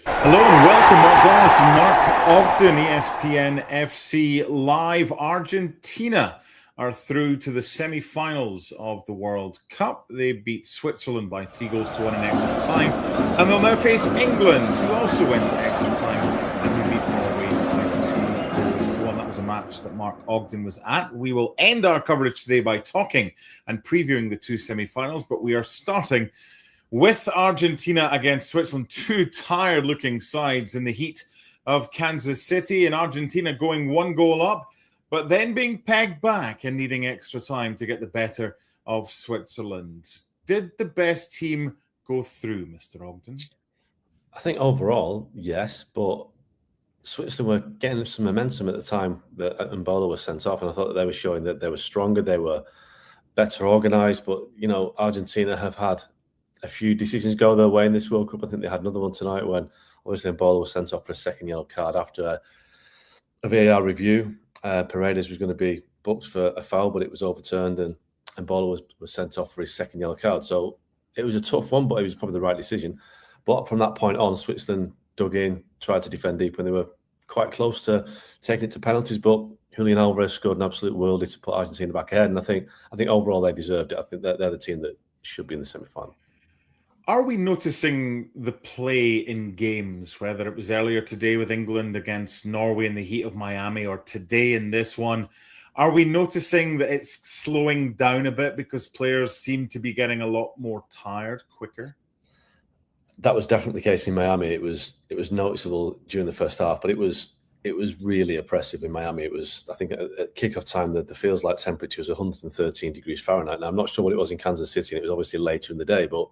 Hello and welcome, Mark Donald and Mark Ogden, ESPN FC Live. Argentina are through to the semi-finals of the World Cup. They beat Switzerland by 3 goals to 1 in extra time, and they'll now face England, who also went to extra time and who beat Norway by 3 goals to 1. That was a match that Mark Ogden was at. We will end our coverage today by talking and previewing the two semi-finals, but we are starting with Argentina against Switzerland, two tired-looking sides in the heat of Kansas City, and Argentina going 1 goal up, but then being pegged back and needing extra time to get the better of Switzerland. Did the best team go through, Mr. Ogden? I think overall, yes, but Switzerland were getting some momentum at the time that Mbola was sent off, and I thought that they were showing that they were stronger, they were better organised, but, Argentina have had a few decisions go their way in this World Cup. I think they had another one tonight when obviously Mbola was sent off for a second yellow card after a VAR review. Paredes was going to be booked for a foul, but it was overturned, and Mbola was sent off for his second yellow card. So it was a tough one, but it was probably the right decision. But from that point on, Switzerland dug in, tried to defend deep, and they were quite close to taking it to penalties. But Julian Alvarez scored an absolute worldie to put Argentina back ahead, and I think overall they deserved it. I think they're the team that should be in the semi-final. Are we noticing the play in games, whether it was earlier today with England against Norway in the heat of Miami or today in this one? Are we noticing that it's slowing down a bit because players seem to be getting a lot more tired quicker? That was definitely the case in Miami. It was noticeable during the first half, but it was really oppressive in Miami. It was, I think, at kickoff time that the feels like temperature was 113 degrees Fahrenheit. Now, I'm not sure what it was in Kansas City, and it was obviously later in the day, but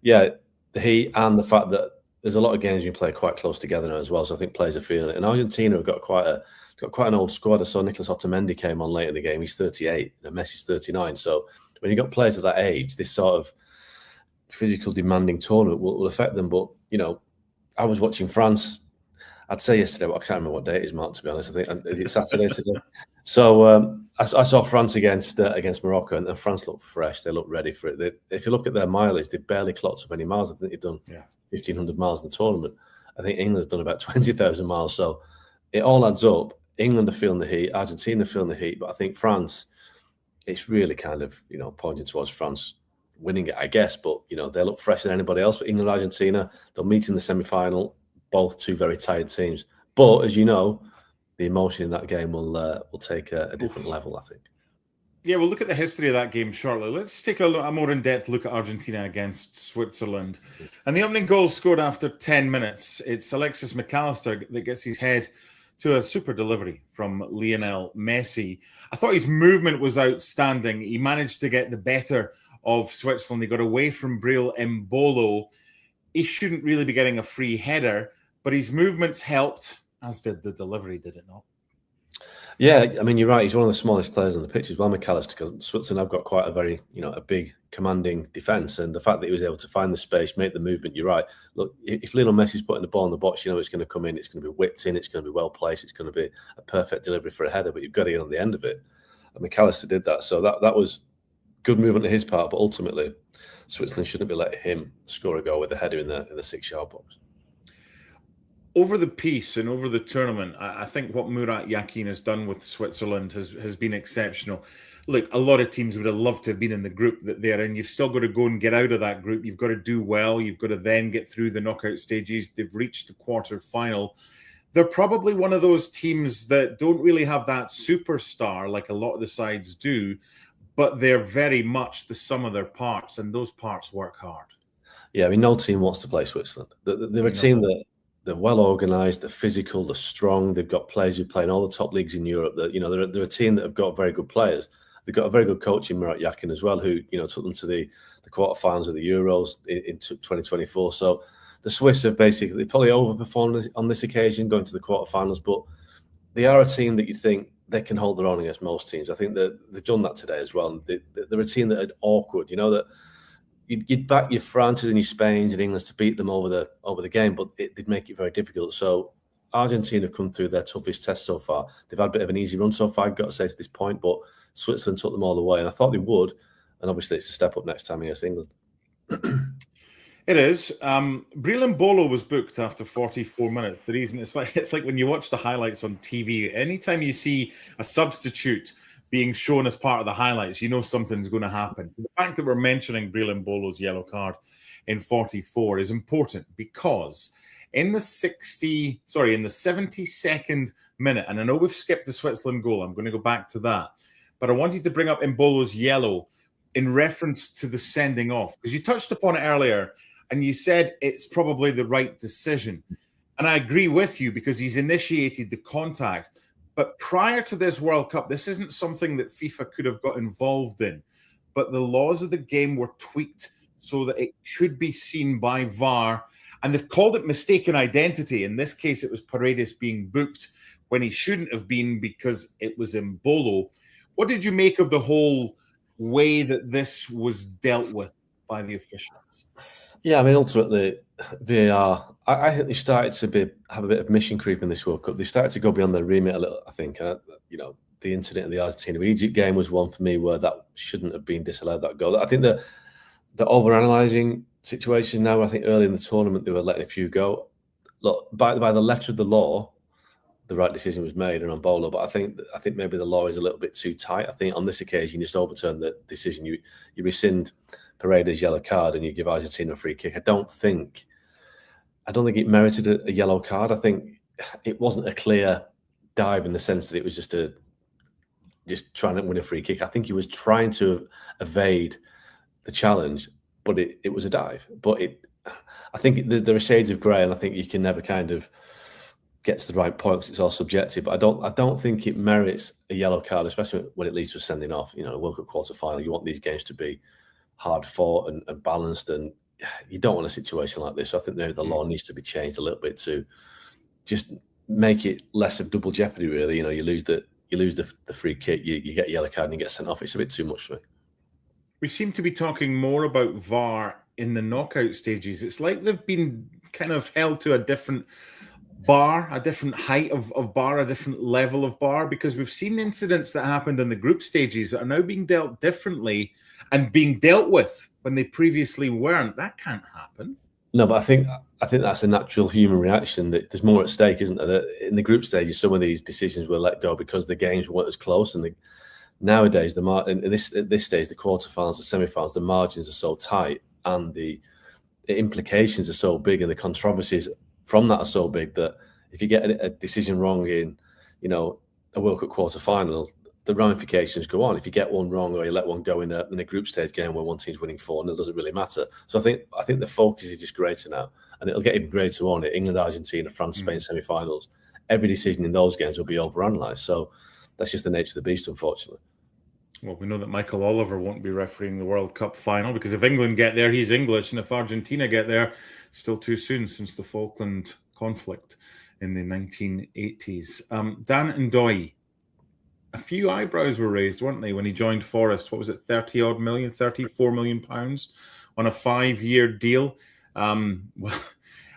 yeah, the heat and the fact that there's a lot of games you play quite close together now as well. So I think players are feeling it. And Argentina have got quite an old squad. I saw Nicolas Otamendi came on late in the game. He's 38 and Messi's 39. So when you've got players of that age, this sort of physical demanding tournament will affect them. But, I was watching France. I'd say yesterday, but I can't remember what day it is, Mark, to be honest. I think it's Saturday today. So I saw France against Morocco, and France looked fresh. They looked ready for it. If you look at their mileage, they barely clocked up any miles. I think they've done 1,500 miles in the tournament. I think England have done about 20,000 miles. So it all adds up. England are feeling the heat. Argentina are feeling the heat. But I think France, it's really kind of, pointing towards France winning it, I guess. But, they look fresher than anybody else. But England and Argentina, they'll meet in the semi-final. Both two very tired teams. But, as you know, the emotion in that game will take a different level, I think. Yeah, we'll look at the history of that game shortly. Let's take a more in-depth look at Argentina against Switzerland. And the opening goal scored after 10 minutes. It's Alexis McAllister that gets his head to a super delivery from Lionel Messi. I thought his movement was outstanding. He managed to get the better of Switzerland. He got away from Breel Embolo. He shouldn't really be getting a free header, but his movements helped, as did the delivery, did it not? Yeah, I mean, you're right. He's one of the smallest players on the pitch as well, McAllister, because Switzerland have got quite a very, a big commanding defence. And the fact that he was able to find the space, make the movement, you're right. Look, if Lionel Messi's putting the ball in the box, it's going to come in, it's going to be whipped in, it's going to be well placed, it's going to be a perfect delivery for a header, but you've got to get on the end of it. And McAllister did that. So that was good movement on his part, but ultimately, Switzerland shouldn't be letting him score a goal with a header in the 6-yard box. Over the piece and over the tournament, I think what Murat Yakin has done with Switzerland has been exceptional. Look, a lot of teams would have loved to have been in the group that they're in. You've still got to go and get out of that group. You've got to do well. You've got to then get through the knockout stages. They've reached the quarter-final. They're probably one of those teams that don't really have that superstar like a lot of the sides do, but they're very much the sum of their parts, and those parts work hard. Yeah, I mean, no team wants to play Switzerland. They're a team that they're well organised, they're physical, they're strong. They've got players who play in all the top leagues in Europe. They're a team that have got very good players. They've got a very good coach in Murat Yakin as well, who took them to the quarterfinals of the Euros in 2024. So the Swiss have basically probably overperformed on this occasion, going to the quarterfinals. But they are a team that you think they can hold their own against most teams. I think that they've done that today as well. They're a team that are awkward. That you'd back your Frances and your Spains and England to beat them over the game, but they'd make it very difficult. So Argentina have come through their toughest test so far. They've had a bit of an easy run so far, I've got to say, to this point, but Switzerland took them all the way, and I thought they would. And obviously, it's a step up next time against England. It is. Breland Bolo was booked after 44 minutes. The reason it's like when you watch the highlights on TV, anytime you see a substitute being shown as part of the highlights, you know something's going to happen. The fact that we're mentioning Breland Bolo's yellow card in 44 is important because in the 72nd minute, and I know we've skipped the Switzerland goal, I'm going to go back to that, but I wanted to bring up Mbolo's yellow in reference to the sending off, because you touched upon it earlier and you said it's probably the right decision. And I agree with you because he's initiated the contact. But prior to this World Cup, this isn't something that FIFA could have got involved in. But the laws of the game were tweaked so that it could be seen by VAR. And they've called it mistaken identity. In this case, it was Paredes being booked when he shouldn't have been because it was Mbolo. What did you make of the whole way that this was dealt with by the officials? Yeah, I mean, ultimately, VAR, I think they started to have a bit of mission creep in this World Cup. They started to go beyond their remit a little, I think. The incident in the Argentina-Egypt game was one for me where that shouldn't have been disallowed, that goal. I think the over-analysing situation now, I think early in the tournament, they were letting a few go. Look, by the letter of the law, the right decision was made and on Bolo, but I think maybe the law is a little bit too tight. I think on this occasion, you just overturn the decision. You rescind Paredes' yellow card and you give Argentina a free kick. I don't think it merited a yellow card. I think it wasn't a clear dive in the sense that it was just trying to win a free kick. I think he was trying to evade the challenge, but it was a dive. But I think there are shades of grey, and I think you can never kind of get to the right point because it's all subjective. But I don't think it merits a yellow card, especially when it leads to a sending off. A World Cup quarter final, you want these games to be hard fought and balanced, and you don't want a situation like this. So I think maybe the law needs to be changed a little bit to just make it less of double jeopardy. Really, you lose the free kick, you get a yellow card, and you get sent off. It's a bit too much for me. We seem to be talking more about VAR in the knockout stages. It's like they've been kind of held to a different bar, a different height of bar, a different level of bar, because we've seen incidents that happened in the group stages that are now being dealt differently and being dealt with when they previously weren't. That can't happen. No, but I think that's a natural human reaction. That there's more at stake, isn't there? That in the group stages, some of these decisions were let go because the games weren't as close. And nowadays, at this stage, the quarterfinals, the semi-finals, the margins are so tight, and the implications are so big, and the controversies from that are so big that if you get a decision wrong in, a World Cup quarter final, the ramifications go on. If you get one wrong or you let one go in a group stage game where one team's winning 4-0, it doesn't really matter. So I think the focus is just greater now, and it'll get even greater on it. England, Argentina, France, Spain semi-finals. Every decision in those games will be overanalyzed. So that's just the nature of the beast, unfortunately. Well, we know that Michael Oliver won't be refereeing the World Cup final because if England get there, he's English, and if Argentina get there, still too soon since the Falkland conflict in the 1980s. Dan and Doy, a few eyebrows were raised, weren't they, when he joined Forest? What was it, 34 million pounds on a 5-year deal? Well,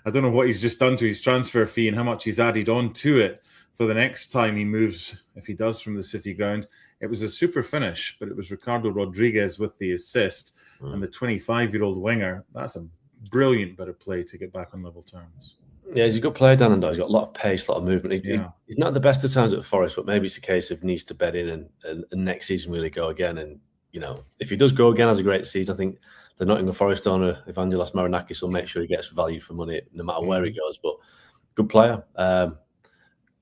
I don't know what he's just done to his transfer fee and how much he's added on to it for the next time he moves, if he does, from the City ground. It was a super finish, but it was Ricardo Rodriguez with the assist, and the 25-year-old winger. That's a brilliant bit of play to get back on level terms. Yeah, he's a good player, Dan, and he's got a lot of pace, a lot of movement. He's not the best of times at Forest, but maybe it's a case of needs to bed in and next season really go again. And, if he does go again, has a great season, I think the Nottingham Forest owner, Evangelos Marinakis, will make sure he gets value for money no matter where he goes. But good player.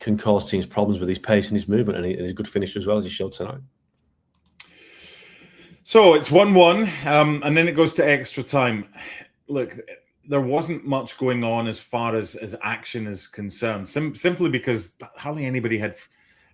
Can cause teams problems with his pace and his movement, and he's a good finisher as well, as he showed tonight. So it's 1-1, and then it goes to extra time. Look, there wasn't much going on as far as action is concerned, simply because hardly anybody had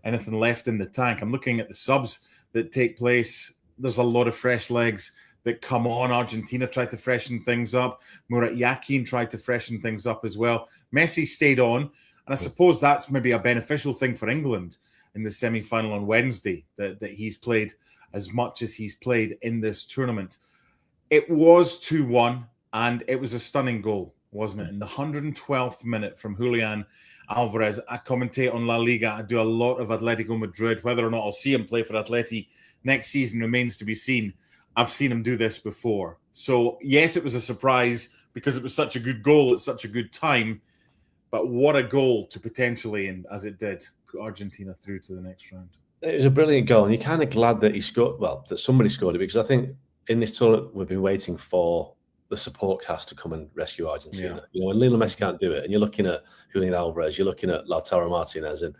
anything left in the tank. I'm looking at the subs that take place. There's a lot of fresh legs that come on. Argentina tried to freshen things up. Murat Yakin tried to freshen things up as well. Messi stayed on. And I suppose that's maybe a beneficial thing for England in the semi-final on Wednesday, that he's played as much as he's played in this tournament. It was 2-1, and it was a stunning goal, wasn't it? In the 112th minute from Julian Alvarez. I commentate on La Liga. I do a lot of Atletico Madrid. Whether or not I'll see him play for Atleti next season remains to be seen. I've seen him do this before. So, yes, it was a surprise, because it was such a good goal at such a good time. But what a goal to potentially, and as it did, put Argentina through to the next round. It was a brilliant goal, and you're kind of glad that he scored. Well, that somebody scored it, because I think in this tournament we've been waiting for the support cast to come and rescue Argentina. You know, when Lionel Messi can't do it, and you're looking at Julian Alvarez, you're looking at Lautaro Martinez, and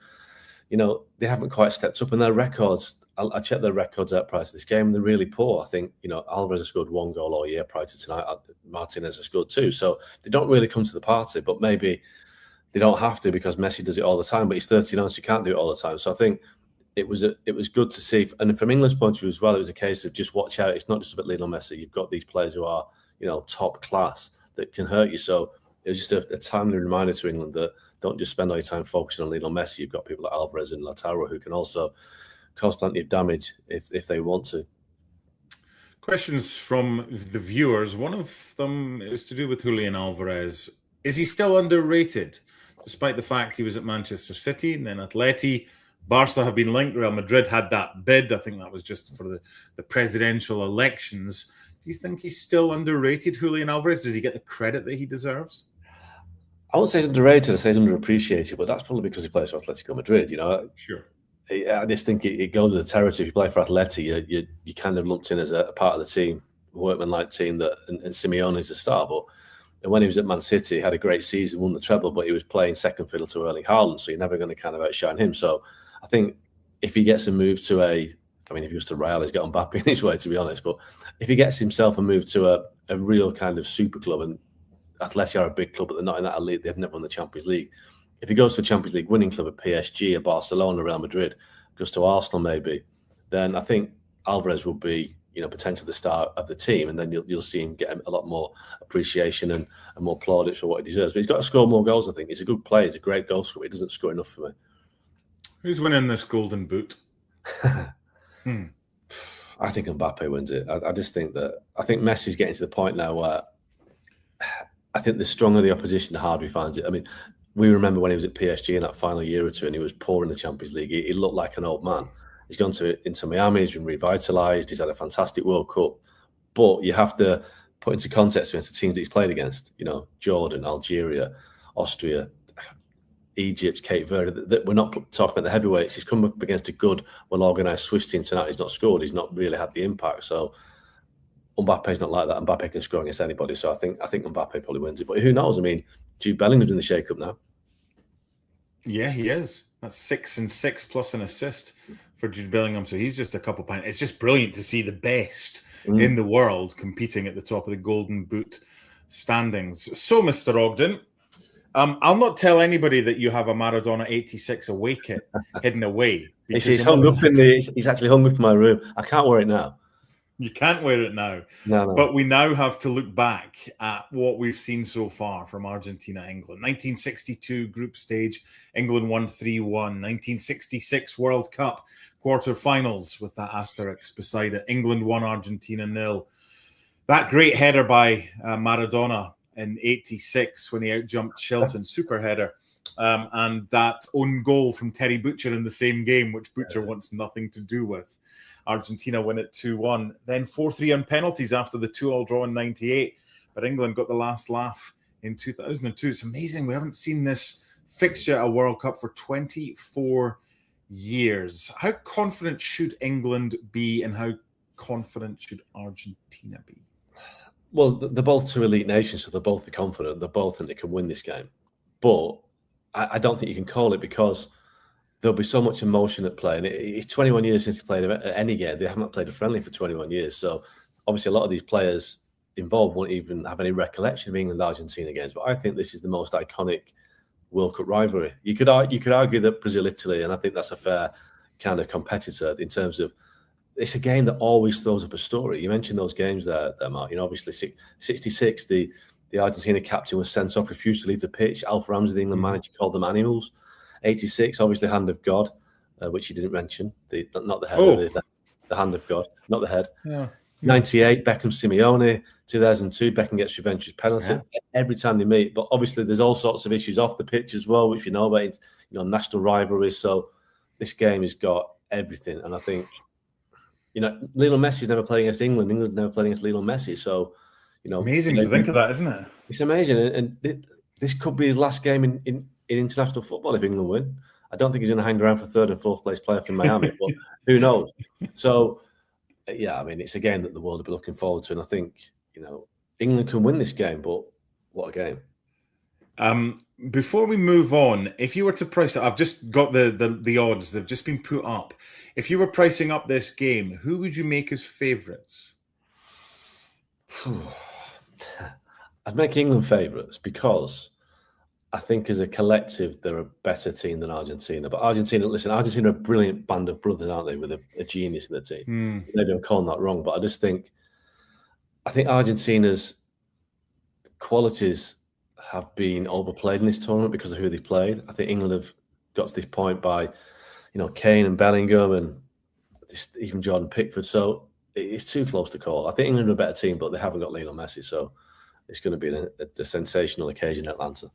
you know they haven't quite stepped up. And their records, I checked their records out prior to this game, and they're really poor. I think Alvarez has scored 1 goal all year prior to tonight. Martinez has scored 2, so they don't really come to the party. But maybe they don't have to, because Messi does it all the time. But he's 39, so he can't do it all the time. So I think it was good to see. And from England's point of view as well, it was a case of just watch out. It's not just about Lionel Messi. You've got these players who are top class that can hurt you. So it was just a timely reminder to England that don't just spend all your time focusing on Lionel Messi. You've got people like Alvarez and Lautaro who can also cause plenty of damage if they want to. Questions from the viewers. One of them is to do with Julian Alvarez. Is he still underrated, despite the fact he was at Manchester City and then Atleti? Barca have been linked. Real Madrid had that bid. I think that was just for the presidential elections. Do you think he's still underrated, Julian Alvarez? Does he get the credit that he deserves? I won't say he's underrated. I say he's underappreciated, but that's probably because he plays for Atletico Madrid. Sure. I just think it goes with the territory. If you play for Atleti, you kind of lumped in as a part of the team, workman-like team that, and Simeone is the star. But and when he was at Man City, he had a great season, won the treble, but he was playing second fiddle to Erling Haaland, so you're never going to kind of outshine him. So I think if he gets a move to if he goes to Real, he's got Mbappe in his way, to be honest. But if he gets himself a move to a real kind of super club, and Atleti are a big club, but they're not in that elite, they've never won the Champions League. If he goes to a Champions League winning club at PSG, or Barcelona, Real Madrid, goes to Arsenal maybe, then I think Alvarez will be potentially the star of the team, and then you'll see him get a lot more appreciation and more plaudits for what he deserves. But he's got to score more goals, I think. He's a good player. He's a great goal scorer. He doesn't score enough for me. Who's winning this Golden Boot? I think Mbappe wins it. I just think I think Messi's getting to the point now where I think the stronger the opposition, the harder he finds it. I mean, we remember when he was at PSG in that final year or two and he was poor in the Champions League. He looked like an old man. He's gone into Miami. He's been revitalised. He's had a fantastic World Cup. But you have to put into context against the teams that he's played against. Jordan, Algeria, Austria, Egypt, Cape Verde. That we're not talking about the heavyweights. He's come up against a good, well-organised Swiss team tonight. He's not scored. He's not really had the impact. So Mbappe's not like that. Mbappe can score against anybody. So I think Mbappe probably wins it. But who knows? I mean, Jude Bellingham's in the shake-up now. Yeah, he is. That's 6 and 6 plus an assist for Jude Bellingham. So he's just a couple points. It's just brilliant to see the best in the world competing at the top of the Golden Boot standings. So, Mr. Ogden, I'll not tell anybody that you have a Maradona 86 away kit hidden away. He's hung up he's actually hung up in my room. I can't wear it now. You can't wear it now. No. But we now have to look back at what we've seen so far from Argentina, England. 1962 group stage, England won 3-1. 1966 World Cup quarterfinals with that asterisk beside it. England won, Argentina 0. That great header by Maradona in 86 when he outjumped Shilton, super header. And that own goal from Terry Butcher in the same game, which Butcher wants nothing to do with. Argentina win it 2-1. Then 4-3 on penalties after the 2-2 draw in 98. But England got the last laugh in 2002. It's amazing. We haven't seen this fixture at a World Cup for 24 years. How confident should England be, and how confident should Argentina be? Well, they're both two elite nations, so they'll both be confident. They both think they can win this game. But I don't think you can call it, because there'll be so much emotion at play. And it's 21 years since they played any game. They haven't played a friendly for 21 years. So obviously a lot of these players involved won't even have any recollection of England-Argentina games. But I think this is the most iconic World Cup rivalry. You could argue that Brazil-Italy, and I think that's a fair kind of competitor in terms of it's a game that always throws up a story. You mentioned those games there Mark. Obviously 66, the Argentina captain was sent off, refused to leave the pitch. Alf Ramsey, the England manager, called them animals. 86, obviously, hand of God, which you didn't mention. Not the head, the hand of God, not the head. Yeah. 98, Beckham Simeone. 2002, Beckham gets revenge with penalty every time they meet. But obviously, there's all sorts of issues off the pitch as well, which you know about, national rivalries. So this game has got everything. And I think, Lionel Messi's never played against England. England never played against Lionel Messi. So You know, Amazing to think of that, isn't it? it's amazing, and this could be his last game in international football if England win. I don't think he's going to hang around for third and fourth place playoff in Miami, but who knows? So, yeah, I mean, it's a game that the world will be looking forward to, and I think England can win this game. But what a game! Before we move on, if you were to price it, I've just got the odds. They've just been put up. If you were pricing up this game, who would you make as favourites? I'd make England favourites because I think as a collective they're a better team than Argentina. But Argentina are a brilliant band of brothers, aren't they? With a genius in the team. Maybe I'm calling that wrong, but I think Argentina's qualities have been overplayed in this tournament because of who they played. I think England have got to this point by, Kane and Bellingham and even Jordan Pickford. So it's too close to call. I think England are a better team, but they haven't got Lionel Messi. So it's going to be a sensational occasion in Atlanta.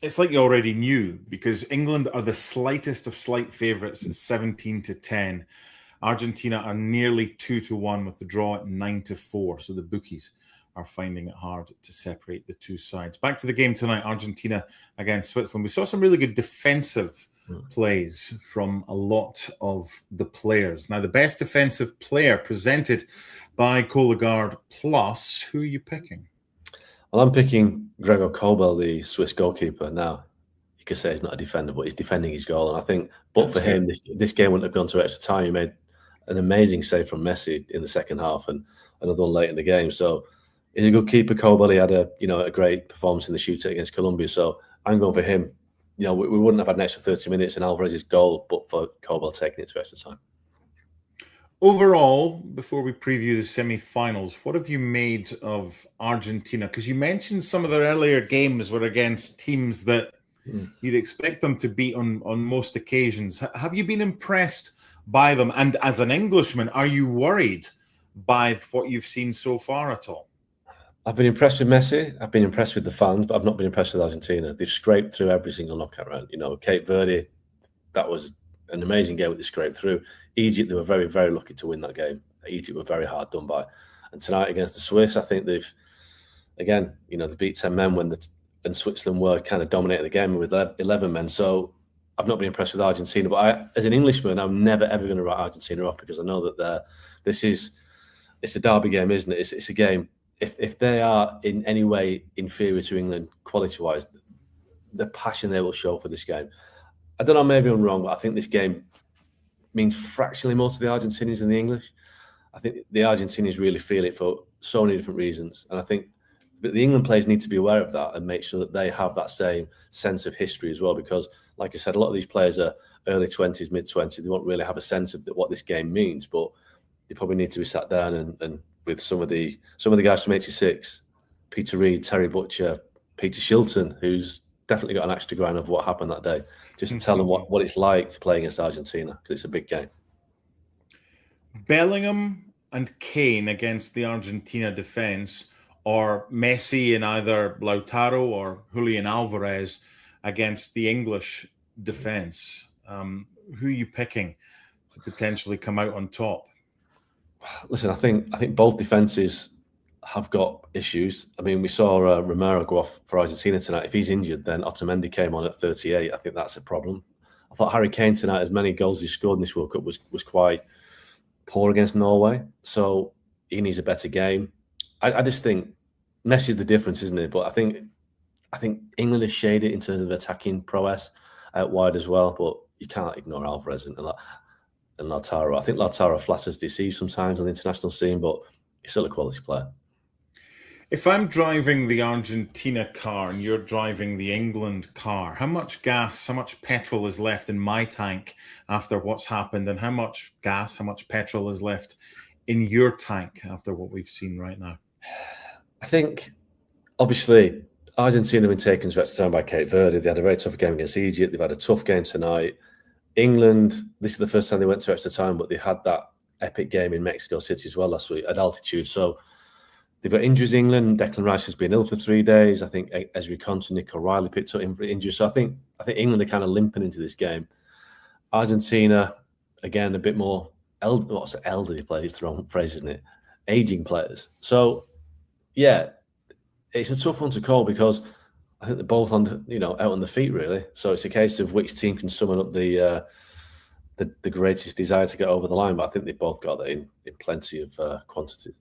It's like you already knew, because England are the slightest of slight favourites at 17-10. Argentina are nearly 2-1 with the draw at 9-4. So the bookies are finding it hard to separate the two sides. Back to the game tonight, Argentina against Switzerland. We saw some really good defensive plays from a lot of the players. Now, the best defensive player presented by Cologuard Plus. Who are you picking? Well, I'm picking Gregor Kobel, the Swiss goalkeeper. Now, you could say he's not a defender, but he's defending his goal. And I think, for him, this game wouldn't have gone to extra time. He made an amazing save from Messi in the second half and another one late in the game. So he's a good keeper, Kobel. He had a great performance in the shootout against Colombia. So I'm going for him. We wouldn't have had an extra 30 minutes in Alvarez's goal, but for Kobel taking it to extra time. Overall, before we preview the semi-finals, what have you made of Argentina? Because you mentioned some of their earlier games were against teams that you'd expect them to beat on most occasions. Have you been impressed by them? And as an Englishman, are you worried by what you've seen so far at all? I've been impressed with Messi. I've been impressed with the fans, but I've not been impressed with Argentina. They've scraped through every single knockout round. Cape Verde, that was an amazing game that they scraped through. Egypt, they were very, very lucky to win that game. Egypt were very hard done by. And tonight against the Swiss, I think they've beat 10 men and Switzerland were kind of dominating the game with 11 men. So I've not been impressed with Argentina. But as an Englishman, I'm never, ever going to write Argentina off because I know that it's a derby game, isn't it? It's a game. If they are in any way inferior to England quality-wise, the passion they will show for this game. I don't know, maybe I'm wrong, but I think this game means fractionally more to the Argentinians than the English. I think the Argentinians really feel it for so many different reasons. And I think the England players need to be aware of that and make sure that they have that same sense of history as well. Because, like I said, a lot of these players are early 20s, mid-20s. They won't really have a sense of what this game means, but they probably need to be sat down and with some of the guys from '86, Peter Reid, Terry Butcher, Peter Shilton, who's definitely got an axe to grind of what happened that day. Just to tell them what it's like to play against Argentina, because it's a big game. Bellingham and Kane against the Argentina defence, or Messi and either Lautaro or Julian Alvarez against the English defence. Who are you picking to potentially come out on top? Listen, I think both defences have got issues. I mean, we saw Romero go off for Argentina tonight. If he's injured, then Otamendi came on at 38. I think that's a problem. I thought Harry Kane tonight, as many goals he scored in this World Cup, was quite poor against Norway. So he needs a better game. I just think Messi's the difference, isn't it? But I think England is shaded in terms of attacking prowess out wide as well. But you can't ignore Alvarez and Lautaro. I think Lautaro flatters deceive sometimes on the international scene, but he's still a quality player. If I'm driving the Argentina car and you're driving the England car, how much gas, how much petrol is left in my tank after what's happened, and how much gas, how much petrol is left in your tank after what we've seen right now? I think, obviously, Argentina have been taken to extra time by Cape Verde. They had a very tough game against Egypt. They've had a tough game tonight. England, this is the first time they went to extra time, but they had that epic game in Mexico City as well last week at altitude. So they've got injuries in England. Declan Rice has been ill for 3 days. I think Ezri Konsa, Nick O'Reilly picked up injuries. So I think England are kind of limping into this game. Argentina, again, a bit more elderly players, it's the wrong phrase, isn't it? Aging players. So Yeah, it's a tough one to call because I think they're both on, out on the feet really. So it's a case of which team can summon up the greatest desire to get over the line. But I think they've both got that in plenty of quantities.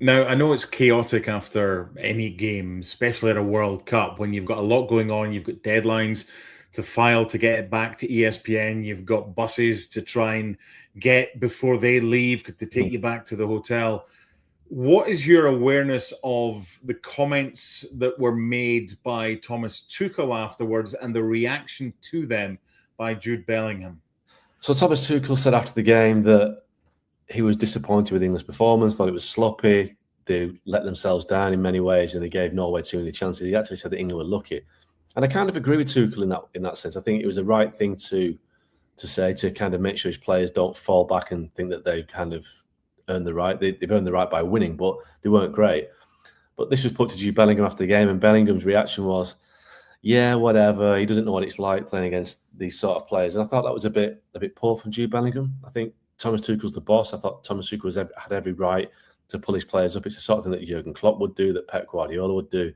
Now, I know it's chaotic after any game, especially at a World Cup, when you've got a lot going on, you've got deadlines to file to get it back to ESPN, you've got buses to try and get before they leave to take you back to the hotel. What is your awareness of the comments that were made by Thomas Tuchel afterwards and the reaction to them by Jude Bellingham? So Thomas Tuchel said after the game that he was disappointed with England's performance, thought it was sloppy. They let themselves down in many ways, and they gave Norway too many chances. He actually said that England were lucky, and I kind of agree with Tuchel in that sense. I think it was the right thing to say, to kind of make sure his players don't fall back and think that they've kind of earned the right. They've earned the right by winning, but they weren't great. But this was put to Jude Bellingham after the game, and Bellingham's reaction was, yeah, whatever. He doesn't know what it's like playing against these sort of players. And I thought that was a bit poor from Jude Bellingham. I think Thomas Tuchel's the boss. I thought Thomas Tuchel had every right to pull his players up. It's the sort of thing that Jurgen Klopp would do, that Pep Guardiola would do.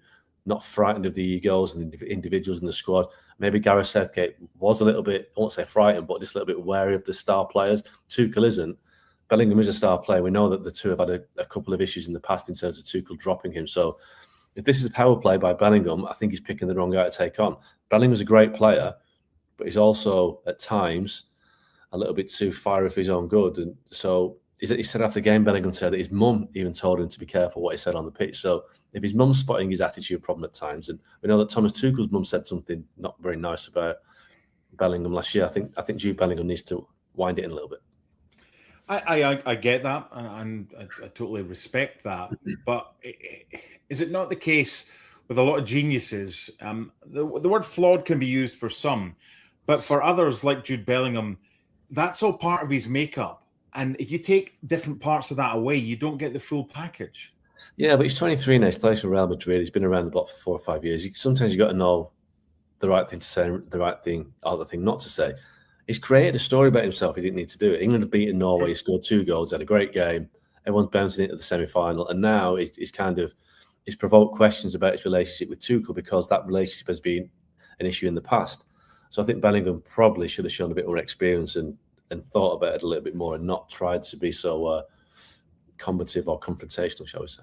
Not frightened of the egos and the individuals in the squad. Maybe Gareth Southgate was a little bit, I won't say frightened, but just a little bit wary of the star players. Tuchel isn't. Bellingham is a star player. We know that the two have had a couple of issues in the past in terms of Tuchel dropping him. So if this is a power play by Bellingham, I think he's picking the wrong guy to take on. Bellingham's a great player, but he's also at times a little bit too fiery for his own good. And so he said after the game, Bellingham said that his mum even told him to be careful what he said on the pitch. So if his mum's spotting his attitude problem at times, and we know that Thomas Tuchel's mum said something not very nice about Bellingham last year, I think Jude Bellingham needs to wind it in a little bit. I get that, and I totally respect that. But is it not the case with a lot of geniuses? The word flawed can be used for some, but for others, like Jude Bellingham, that's all part of his makeup. And if you take different parts of that away, you don't get the full package. Yeah, but he's 23 now. He's played for Real Madrid. He's been around the block for 4 or 5 years. Sometimes you got to know the right thing to say, the right thing, or the thing not to say. He's created a story about himself. He didn't need to do it. England have beaten Norway. He scored 2 goals. Had a great game. Everyone's bouncing into the semi-final, and now he's provoked questions about his relationship with Tuchel because that relationship has been an issue in the past. So I think Bellingham probably should have shown a bit more experience and thought about it a little bit more and not tried to be so combative or confrontational, shall we say.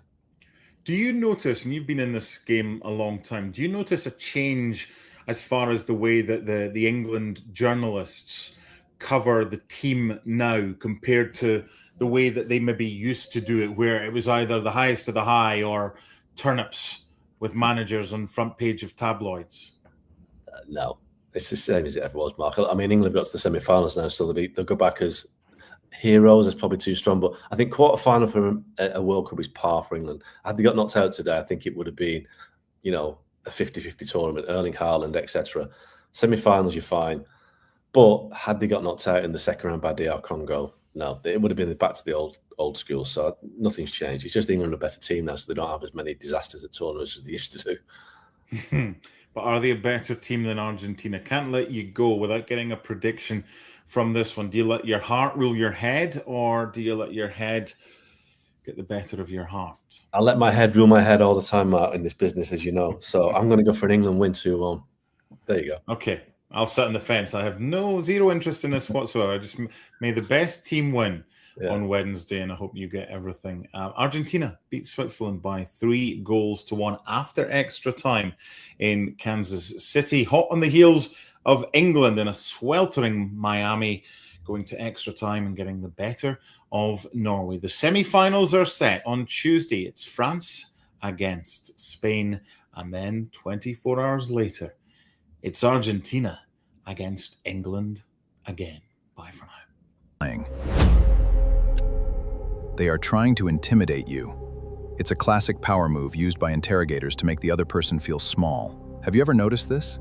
Do you notice, and you've been in this game a long time, do you notice a change as far as the way that the England journalists cover the team now compared to the way that they maybe used to do it, where it was either the highest of the high or turnips with managers on front page of tabloids? No, it's the same as it ever was, Mark. I mean, England have got to the semi-finals now, so they'll go back as heroes. Is probably too strong, but I think quarter-final for a World Cup is par for England. Had they got knocked out today, I think it would have been, a 50-50 tournament, Erling Haaland, etc. Semi-finals, you're fine. But had they got knocked out in the second round by DR Congo, no, it would have been back to the old school. So nothing's changed. It's just England are a better team now, so they don't have as many disasters at tournaments as they used to do. But are they a better team than Argentina? Can't let you go without getting a prediction from this one. Do you let your heart rule your head, or do you let your head get the better of your heart? I let my head rule my head all the time, Mark, in this business, as you know. So I'm going to go for an England win 2-1. There you go. Okay. I'll sit on the fence. I have zero interest in this whatsoever. I just may the best team win on Wednesday, and I hope you get everything. Argentina beat Switzerland by 3-1 after extra time in Kansas City. Hot on the heels of England in a sweltering Miami, going to extra time and getting the better of Norway. The semi-finals are set on Tuesday. It's France against Spain, and then 24 hours later, it's Argentina against England again. Bye for now. They are trying to intimidate you. It's a classic power move used by interrogators to make the other person feel small. Have you ever noticed this?